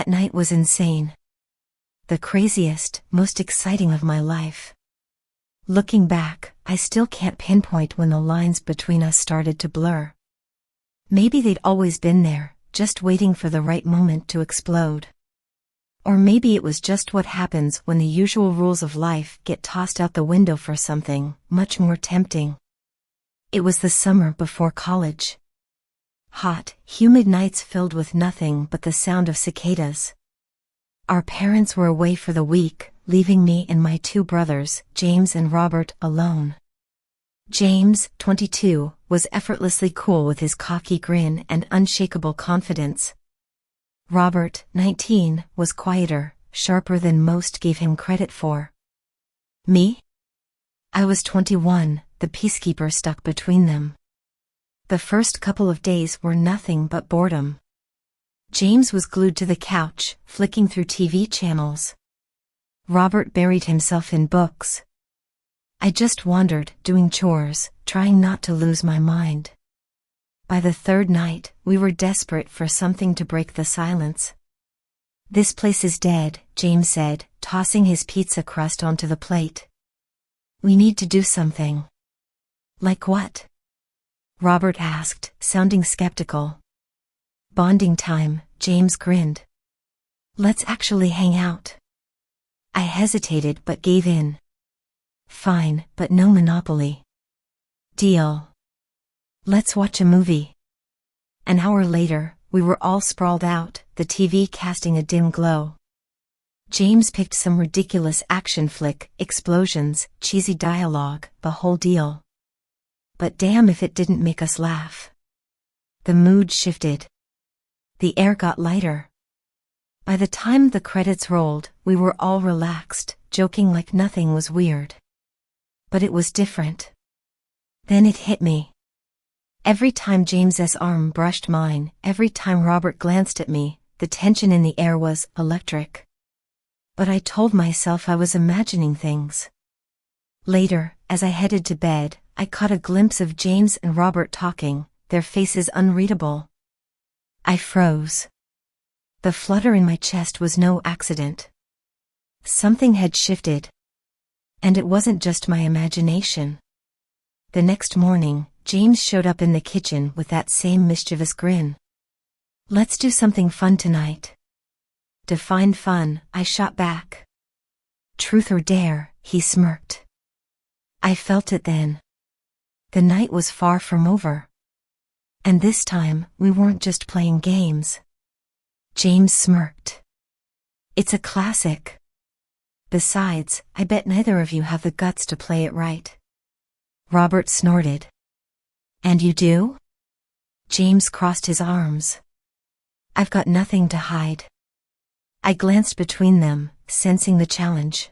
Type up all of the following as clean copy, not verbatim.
That night was insane. The craziest, most exciting of my life. Looking back, I still can't pinpoint when the lines between us started to blur. Maybe they'd always been there, just waiting for the right moment to explode. Or maybe it was just what happens when the usual rules of life get tossed out the window for something much more tempting. It was the summer before college. Hot, humid nights filled with nothing but the sound of cicadas. Our parents were away for the week, leaving me and my two brothers, James and Robert, alone. James, 22, was effortlessly cool with his cocky grin and unshakable confidence. Robert, 19, was quieter, sharper than most gave him credit for. Me? I was 21, the peacekeeper stuck between them. The first couple of days were nothing but boredom. James was glued to the couch, flicking through TV channels. Robert buried himself in books. I just wandered, doing chores, trying not to lose my mind. By the third night, we were desperate for something to break the silence. "This place is dead," James said, tossing his pizza crust onto the plate. "We need to do something." "Like what?" Robert asked, sounding skeptical. "Bonding time," James grinned. "Let's actually hang out." I hesitated but gave in. "Fine, but no Monopoly." "Deal." "Let's watch a movie." An hour later, we were all sprawled out, the TV casting a dim glow. James picked some ridiculous action flick, explosions, cheesy dialogue, the whole deal. But damn if it didn't make us laugh. The mood shifted. The air got lighter. By the time the credits rolled, we were all relaxed, joking like nothing was weird. But it was different. Then it hit me. Every time James's arm brushed mine, every time Robert glanced at me, the tension in the air was electric. But I told myself I was imagining things. Later, as I headed to bed, I caught a glimpse of James and Robert talking, their faces unreadable. I froze. The flutter in my chest was no accident. Something had shifted. And it wasn't just my imagination. The next morning, James showed up in the kitchen with that same mischievous grin. "Let's do something fun tonight." "Define fun," I shot back. "Truth or dare," he smirked. I felt it then. The night was far from over. And this time, we weren't just playing games. James smirked. "It's a classic. Besides, I bet neither of you have the guts to play it right." Robert snorted. "And you do?" James crossed his arms. "I've got nothing to hide." I glanced between them, sensing the challenge.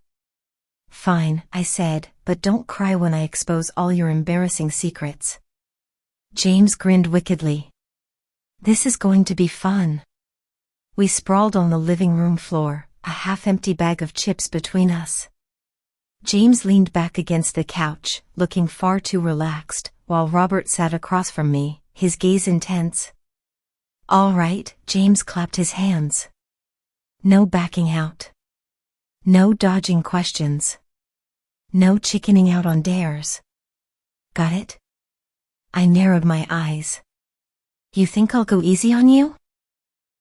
"Fine," I said, "but don't cry when I expose all your embarrassing secrets." James grinned wickedly. "This is going to be fun." We sprawled on the living room floor, a half-empty bag of chips between us. James leaned back against the couch, looking far too relaxed, while Robert sat across from me, his gaze intense. "All right," James clapped his hands. "No backing out. No dodging questions. No chickening out on dares. Got it?" I narrowed my eyes. "You think I'll go easy on you?"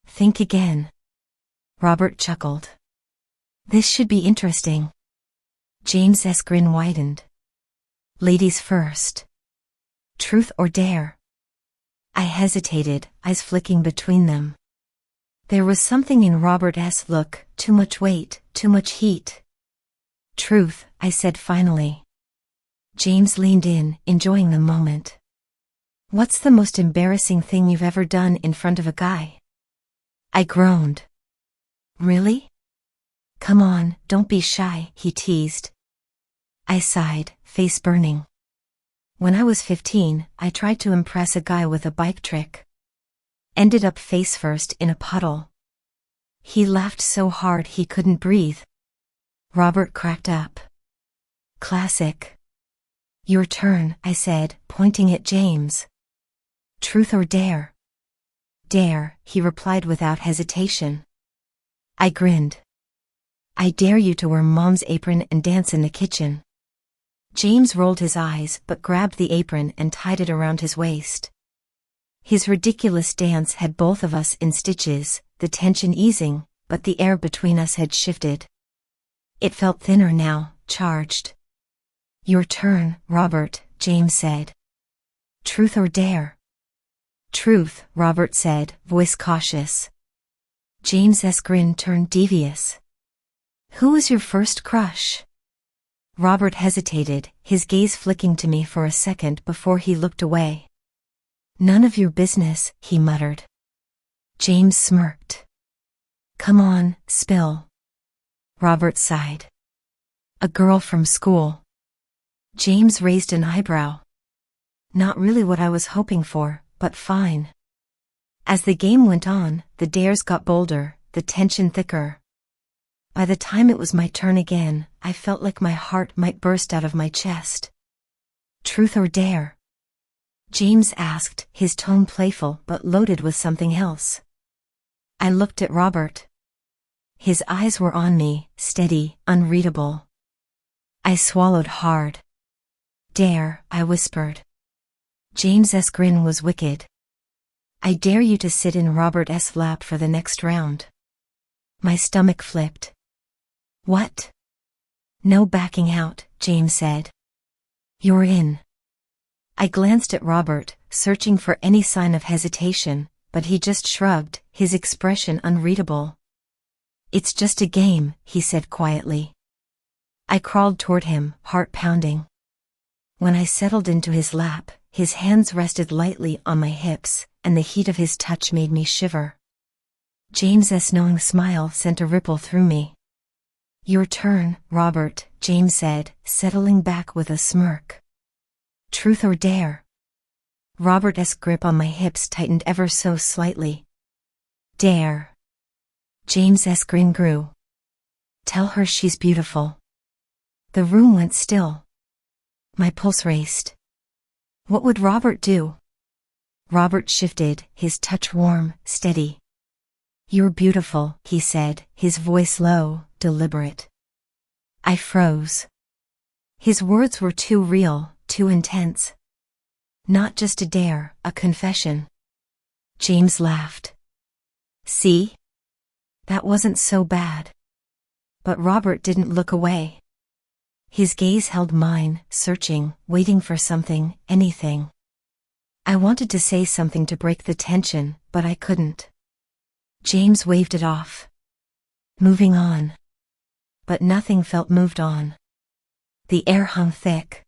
"Think again." Robert chuckled. "This should be interesting." James's grin widened. "Ladies first. Truth or dare?" I hesitated, eyes flicking between them. There was something in Robert's look, too much weight, too much heat. "Truth," I said finally. James leaned in, enjoying the moment. "What's the most embarrassing thing you've ever done in front of a guy?" I groaned. "Really?" "Come on, don't be shy," he teased. I sighed, face burning. When I was 15, I tried to impress a guy with a bike trick. Ended up face first in a puddle. He laughed so hard he couldn't breathe. Robert cracked up. "Classic." "Your turn," I said, pointing at James. "Truth or dare?" "Dare," he replied without hesitation. I grinned. I dare you to wear Mom's apron and dance in the kitchen. James rolled his eyes but grabbed the apron and tied it around his waist. His ridiculous dance had both of us in stitches, the tension easing, but the air between us had shifted. It felt thinner now, charged. Your turn, Robert, James said. Truth or dare? Truth, Robert said, voice cautious. James's grin turned devious. Who was your first crush? Robert hesitated, his gaze flicking to me for a second before he looked away. None of your business, he muttered. James smirked. Come on, spill. Robert sighed. A girl from school. James raised an eyebrow. Not really what I was hoping for, but fine. As the game went on, the dares got bolder, the tension thicker. By the time it was my turn again, I felt like my heart might burst out of my chest. Truth or dare? James asked, his tone playful but loaded with something else. I looked at Robert. His eyes were on me, steady, unreadable. I swallowed hard. Dare, I whispered. James's grin was wicked. I dare you to sit in Robert's lap for the next round. My stomach flipped. What? No backing out, James said. You're in. I glanced at Robert, searching for any sign of hesitation, but he just shrugged, his expression unreadable. It's just a game, he said quietly. I crawled toward him, heart pounding. When I settled into his lap, his hands rested lightly on my hips, and the heat of his touch made me shiver. James's knowing smile sent a ripple through me. Your turn, Robert, James said, settling back with a smirk. Truth or dare? Robert's grip on my hips tightened ever so slightly. Dare. James's grin grew. Tell her she's beautiful. The room went still. My pulse raced. What would Robert do? Robert shifted, his touch warm, steady. You're beautiful, he said, his voice low, deliberate. I froze. His words were too real, too intense. Not just a dare, a confession. James laughed. See? That wasn't so bad. But Robert didn't look away. His gaze held mine, searching, waiting for something, anything. I wanted to say something to break the tension, but I couldn't. James waved it off. Moving on. But nothing felt moved on. The air hung thick.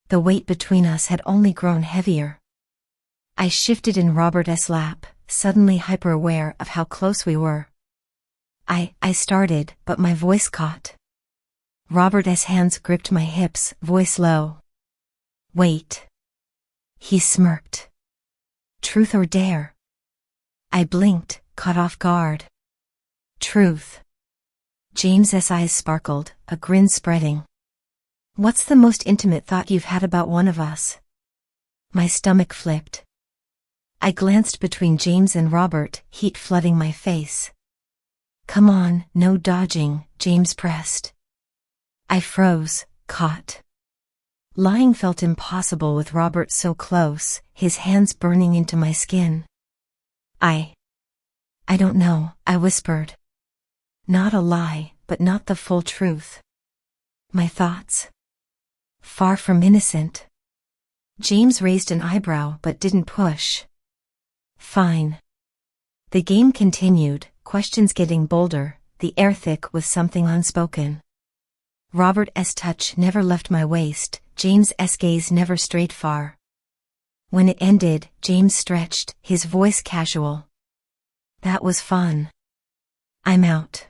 The weight between us had only grown heavier. I shifted in Robert's lap, suddenly hyper-aware of how close we were. I started, but my voice caught. Robert's hands gripped my hips, voice low. Wait. He smirked. Truth or dare? I blinked, caught off guard. Truth. James's eyes sparkled, a grin spreading. What's the most intimate thought you've had about one of us? My stomach flipped. I glanced between James and Robert, heat flooding my face. Come on, no dodging, James pressed. I froze, caught. Lying felt impossible with Robert so close, his hands burning into my skin. I don't know, I whispered. Not a lie, but not the full truth. My thoughts? Far from innocent. James raised an eyebrow but didn't push. Fine. The game continued, questions getting bolder, the air thick with something unspoken. Robert's touch never left my waist, James's gaze never strayed far. When it ended, James stretched, his voice casual. That was fun. I'm out.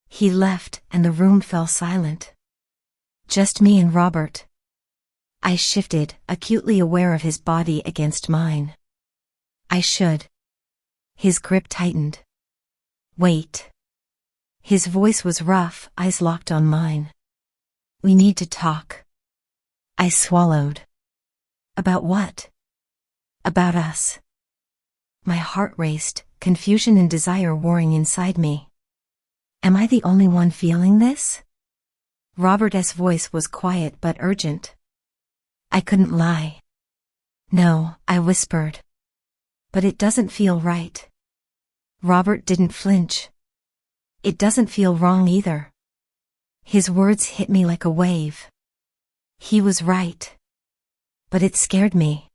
He left, and the room fell silent. Just me and Robert. I shifted, acutely aware of his body against mine. I should. His grip tightened. Wait. His voice was rough, eyes locked on mine. We need to talk. I swallowed. About what? About us. My heart raced, confusion and desire warring inside me. Am I the only one feeling this? Robert's voice was quiet but urgent. I couldn't lie. No, I whispered. But it doesn't feel right. Robert didn't flinch. It doesn't feel wrong either. His words hit me like a wave. He was right. But it scared me.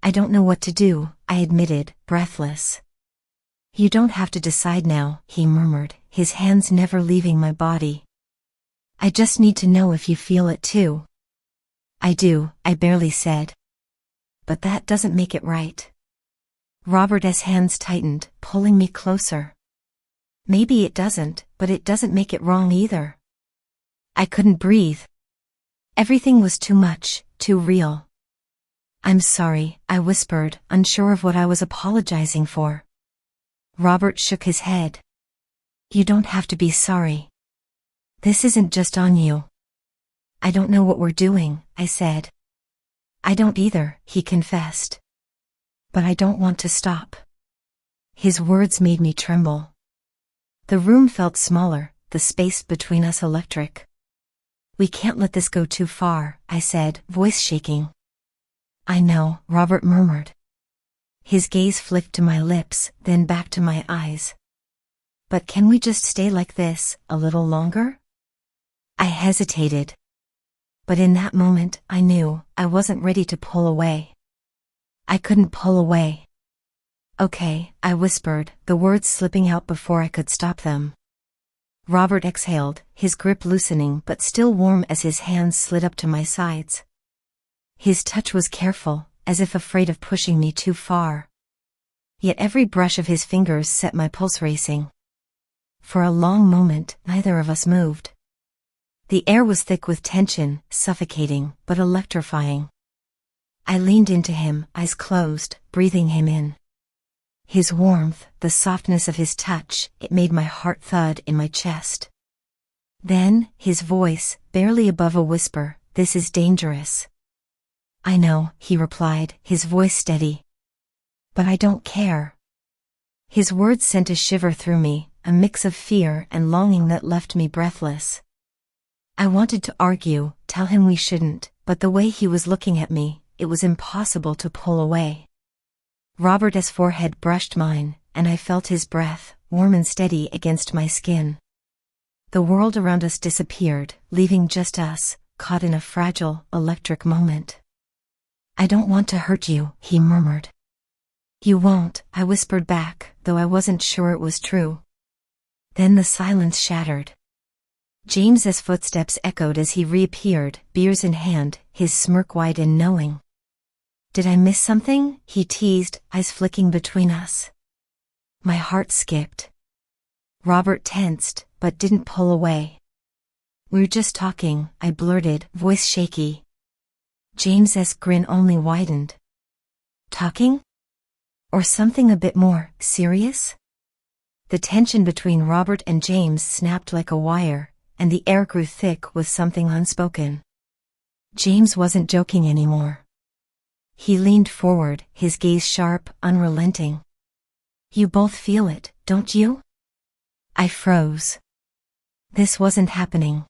I don't know what to do, I admitted, breathless. You don't have to decide now, he murmured, his hands never leaving my body. I just need to know if you feel it too. I do, I barely said. But that doesn't make it right. Robert's hands tightened, pulling me closer. Maybe it doesn't, but it doesn't make it wrong either. I couldn't breathe. Everything was too much, too real. I'm sorry, I whispered, unsure of what I was apologizing for. Robert shook his head. You don't have to be sorry. This isn't just on you. I don't know what we're doing, I said. I don't either, he confessed. But I don't want to stop. His words made me tremble. The room felt smaller, the space between us electric. We can't let this go too far, I said, voice shaking. I know, Robert murmured. His gaze flicked to my lips, then back to my eyes. But can we just stay like this, a little longer? I hesitated. But in that moment, I knew I wasn't ready to pull away. I couldn't pull away. Okay, I whispered, the words slipping out before I could stop them. Robert exhaled, his grip loosening but still warm as his hands slid up to my sides. His touch was careful, as if afraid of pushing me too far. Yet every brush of his fingers set my pulse racing. For a long moment, neither of us moved. The air was thick with tension, suffocating, but electrifying. I leaned into him, eyes closed, breathing him in. His warmth, the softness of his touch, it made my heart thud in my chest. Then, his voice, barely above a whisper, "This is dangerous." I know, he replied, his voice steady. But I don't care. His words sent a shiver through me, a mix of fear and longing that left me breathless. I wanted to argue, tell him we shouldn't, but the way he was looking at me, it was impossible to pull away. Robert's forehead brushed mine, and I felt his breath, warm and steady against my skin. The world around us disappeared, leaving just us, caught in a fragile, electric moment. I don't want to hurt you, he murmured. You won't, I whispered back, though I wasn't sure it was true. Then the silence shattered. James's footsteps echoed as he reappeared, beers in hand, his smirk wide and knowing. Did I miss something? He teased, eyes flicking between us. My heart skipped. Robert tensed, but didn't pull away. We're just talking, I blurted, voice shaky. James's grin only widened. Talking? Or something a bit more serious? The tension between Robert and James snapped like a wire, and the air grew thick with something unspoken. James wasn't joking anymore. He leaned forward, his gaze sharp, unrelenting. You both feel it, don't you? I froze. This wasn't happening.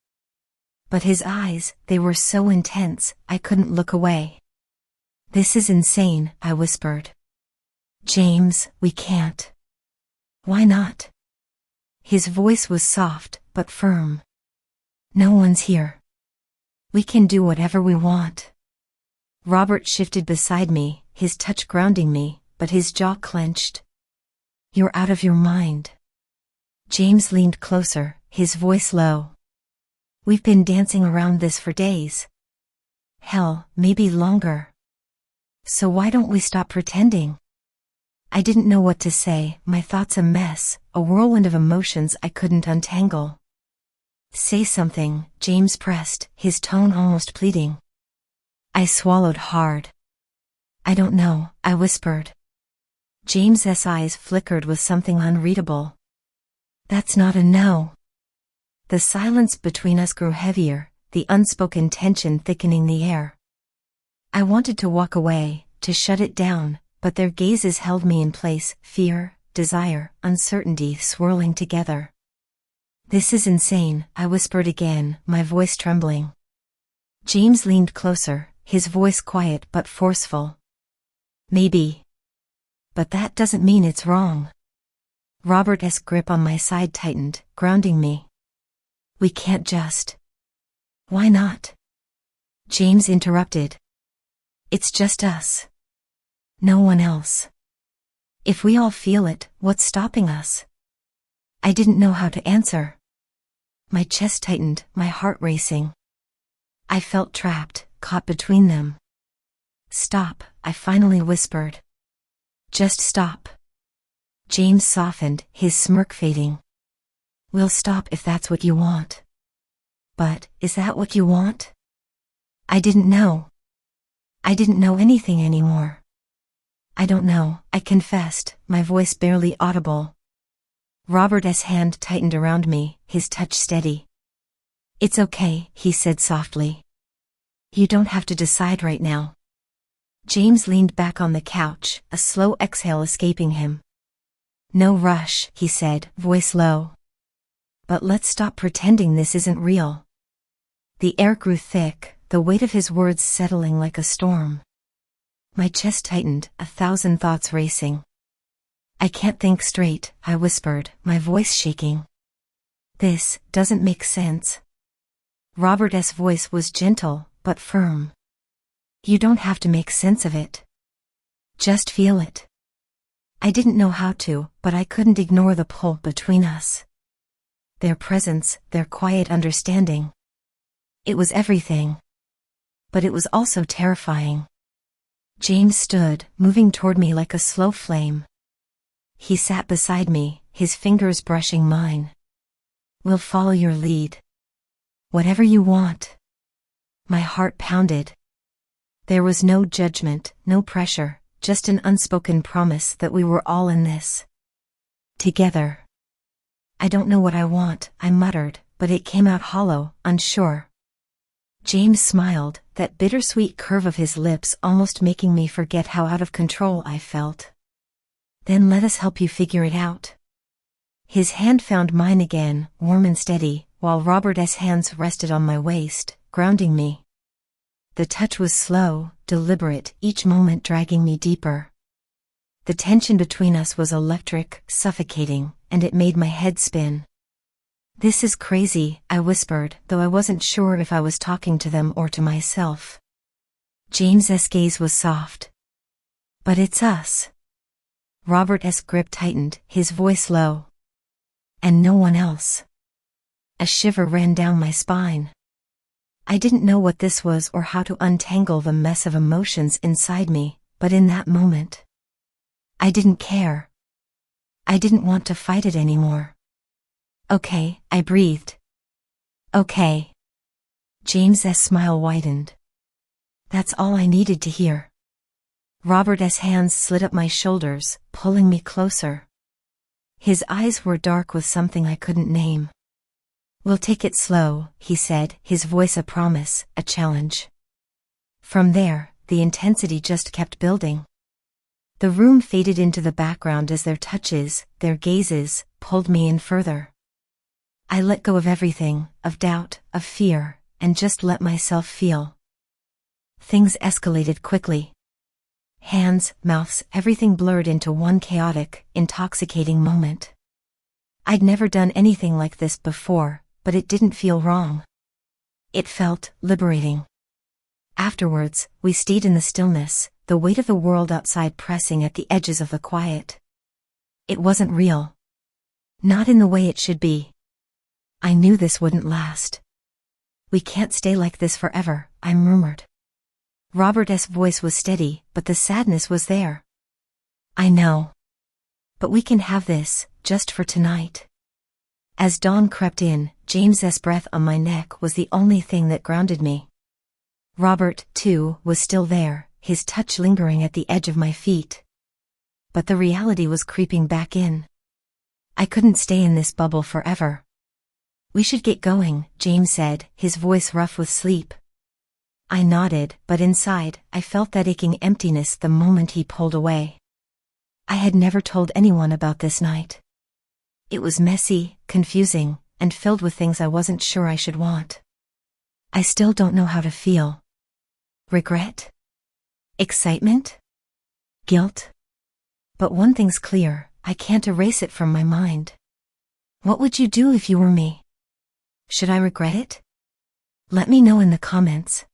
But his eyes, they were so intense, I couldn't look away. This is insane, I whispered. James, we can't. Why not? His voice was soft, but firm. No one's here. We can do whatever we want. Robert shifted beside me, his touch grounding me, but his jaw clenched. You're out of your mind. James leaned closer, his voice low. We've been dancing around this for days. Hell, maybe longer. So why don't we stop pretending? I didn't know what to say, my thoughts a mess, a whirlwind of emotions I couldn't untangle. Say something, James pressed, his tone almost pleading. I swallowed hard. I don't know, I whispered. James's eyes flickered with something unreadable. That's not a no. The silence between us grew heavier, the unspoken tension thickening the air. I wanted to walk away, to shut it down, but their gazes held me in place, fear, desire, uncertainty swirling together. This is insane, I whispered again, my voice trembling. James leaned closer, his voice quiet but forceful. Maybe. But that doesn't mean it's wrong. Robert's grip on my side tightened, grounding me. We can't just. Why not? James interrupted. It's just us. No one else. If we all feel it, what's stopping us? I didn't know how to answer. My chest tightened, my heart racing. I felt trapped, caught between them. Stop, I finally whispered. Just stop. James softened, his smirk fading. We'll stop if that's what you want. But, is that what you want? I didn't know. I didn't know anything anymore. I don't know, I confessed, my voice barely audible. Robert's hand tightened around me, his touch steady. It's okay, he said softly. You don't have to decide right now. James leaned back on the couch, a slow exhale escaping him. No rush, he said, voice low. But let's stop pretending this isn't real. The air grew thick, the weight of his words settling like a storm. My chest tightened, 1,000 thoughts racing. I can't think straight, I whispered, my voice shaking. This doesn't make sense. Robert's voice was gentle, but firm. You don't have to make sense of it. Just feel it. I didn't know how to, but I couldn't ignore the pull between us. Their presence, their quiet understanding. It was everything. But it was also terrifying. James stood, moving toward me like a slow flame. He sat beside me, his fingers brushing mine. We'll follow your lead. Whatever you want. My heart pounded. There was no judgment, no pressure, just an unspoken promise that we were all in this. Together. I don't know what I want, I muttered, but it came out hollow, unsure. James smiled, that bittersweet curve of his lips almost making me forget how out of control I felt. Then let us help you figure it out. His hand found mine again, warm and steady, while Robert's hands rested on my waist, grounding me. The touch was slow, deliberate, each moment dragging me deeper. The tension between us was electric, suffocating, and it made my head spin. This is crazy, I whispered, though I wasn't sure if I was talking to them or to myself. James's gaze was soft. But it's us. Robert's grip tightened, his voice low. And no one else. A shiver ran down my spine. I didn't know what this was or how to untangle the mess of emotions inside me, but in that moment, I didn't care. I didn't want to fight it anymore. Okay, I breathed. Okay. James's smile widened. That's all I needed to hear. Robert's hands slid up my shoulders, pulling me closer. His eyes were dark with something I couldn't name. We'll take it slow, he said, his voice a promise, a challenge. From there, the intensity just kept building. The room faded into the background as their touches, their gazes, pulled me in further. I let go of everything, of doubt, of fear, and just let myself feel. Things escalated quickly. Hands, mouths, everything blurred into one chaotic, intoxicating moment. I'd never done anything like this before, but it didn't feel wrong. It felt liberating. Afterwards, we stayed in the stillness, the weight of the world outside pressing at the edges of the quiet. It wasn't real. Not in the way it should be. I knew this wouldn't last. We can't stay like this forever, I murmured. Robert's voice was steady, but the sadness was there. I know. But we can have this, just for tonight. As dawn crept in, James's breath on my neck was the only thing that grounded me. Robert, too, was still there, his touch lingering at the edge of my feet. But the reality was creeping back in. I couldn't stay in this bubble forever. We should get going, James said, his voice rough with sleep. I nodded, but inside, I felt that aching emptiness the moment he pulled away. I had never told anyone about this night. It was messy, confusing, and filled with things I wasn't sure I should want. I still don't know how to feel. Regret? Excitement? Guilt? But one thing's clear, I can't erase it from my mind. What would you do if you were me? Should I regret it? Let me know in the comments.